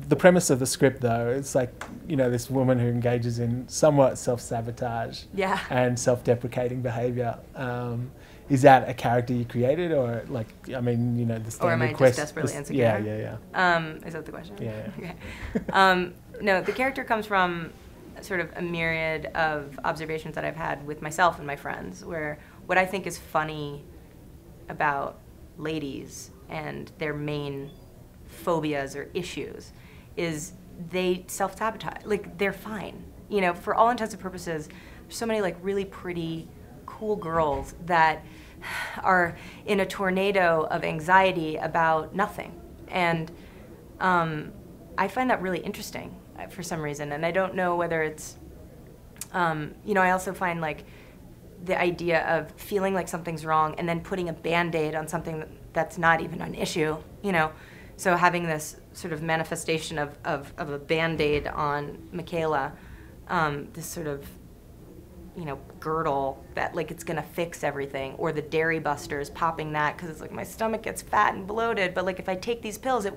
The premise of the script, though, it's like, you know, this woman who engages in somewhat self-sabotage and self-deprecating behaviour. Is that a character you created, or like, I mean, you know, the standard Or am I just desperately insecure? Is that the question? Yeah. Okay. No, the character comes from sort of a myriad of observations that I've had with myself and my friends, where what I think is funny about ladies and their main phobias or issues is they self-sabotage. Like, they're fine. You know, for all intents and purposes, there's so many like really pretty, cool girls that are in a tornado of anxiety about nothing. And I find that really interesting for some reason. And I don't know whether it's, you know, I also find like the idea of feeling like something's wrong and then putting a Band-Aid on something that's not even an issue, you know. So having this sort of manifestation of a Band-Aid on Michaela, this sort of, you know, girdle that like it's gonna fix everything, or the Dairy Busters, popping that because it's like my stomach gets fat and bloated, but like if I take these pills, it,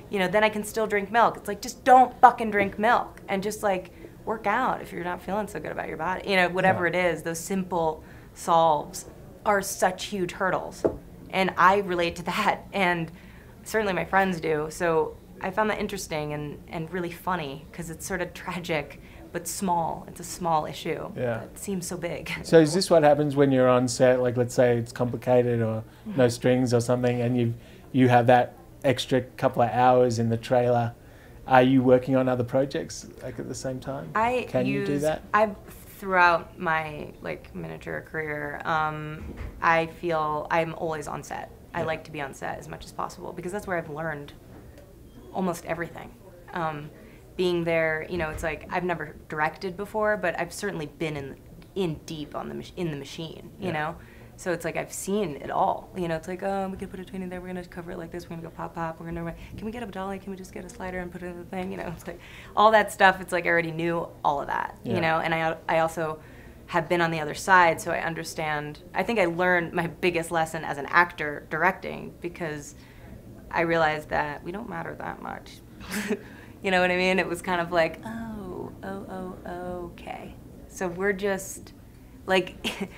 you know, then I can still drink milk. It's like, just don't fucking drink milk and just like work out if you're not feeling so good about your body. You know, whatever it is, those simple solves are such huge hurdles. And I relate to that, and certainly my friends do. So I found that interesting and really funny because it's sort of tragic, but small. It's a small issue. Yeah. It seems so big. So is this what happens when you're on set? Like, let's say it's complicated or no strings or something, and you have that extra couple of hours in the trailer. Are you working on other projects like at the same time? Can you do that? Throughout my like miniature career, I feel I'm always on set. I like to be on set as much as possible because that's where I've learned almost everything. Being there, you know, it's like I've never directed before, but I've certainly been in deep on in the machine, you know. So it's like I've seen it all. You know, it's like, oh, we could put a tween in there. We're gonna cover it like this. We're gonna go pop pop. We're gonna, can we get a dolly? Can we just get a slider and put it in the thing? You know, it's like all that stuff. It's like I already knew all of that. You know, and I also have been on the other side, so I understand. I think I learned my biggest lesson as an actor directing because I realized that we don't matter that much. You know what I mean? It was kind of like, okay. So we're just like.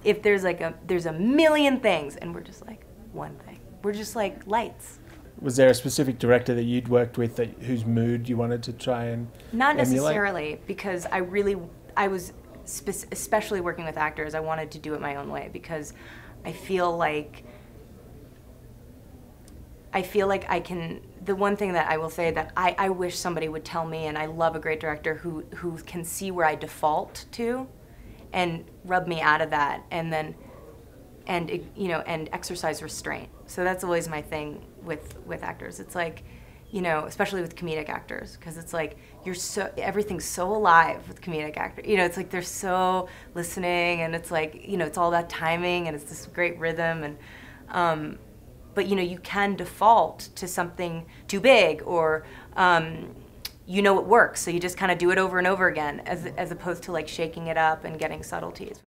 If there's like there's a million things and we're just like one thing. We're just like lights. Was there a specific director that you'd worked with whose mood you wanted to try and Not emulate? necessarily, because I was especially working with actors, I wanted to do it my own way because I feel like I can, the one thing that I will say that I wish somebody would tell me, and I love a great director who can see where I default to and rub me out of that, and then, you know, and exercise restraint. So that's always my thing with actors. It's like, you know, especially with comedic actors, because it's like everything's so alive with comedic actors. You know, it's like they're so listening, and it's like, you know, it's all that timing, and it's this great rhythm, and but you know, you can default to something too big, or you know it works, so you just kind of do it over and over again, as opposed to like shaking it up and getting subtleties.